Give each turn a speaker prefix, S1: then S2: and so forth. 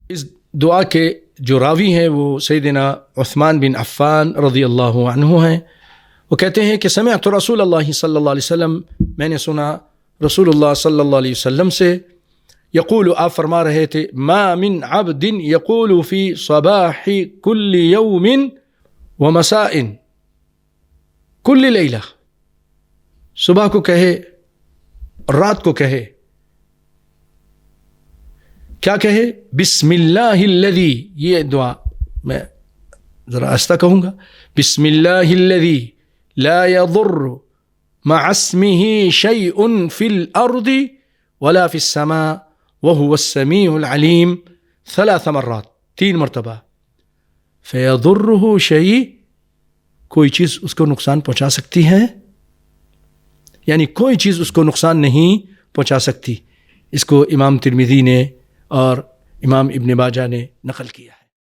S1: اس دعا کے جو راوی ہیں وہ سیدنا عثمان بن عفان رضی اللہ عنہ ہیں. وہ کہتے ہیں کہ سمعت رسول اللہ صلی اللہ علیہ وسلم، میں نے سنا رسول اللہ صلی اللہ علیہ وسلم سے، یقول، آپ فرما رہے تھے، ما من عبد یقول فی صباح کل یوم ومساء کل لیلہ، صبح کو کہے رات کو کہے، کیا کہے؟ بسم اللہ الذی، یہ دعا میں ذرا آہستہ کہوں گا، بسم اللہ الذی لا يضر مع اسمه شيء في الأرض ولا في السماء وهو السميع العليم 3 مرات، 3 مرتبہ. فيضره شيء، کوئی چیز اس کو نقصان پہنچا سکتی ہے، یعنی کوئی چیز اس کو نقصان نہیں پہنچا سکتی. اس کو امام ترمذی نے اور امام ابن ماجہ نے نقل کیا.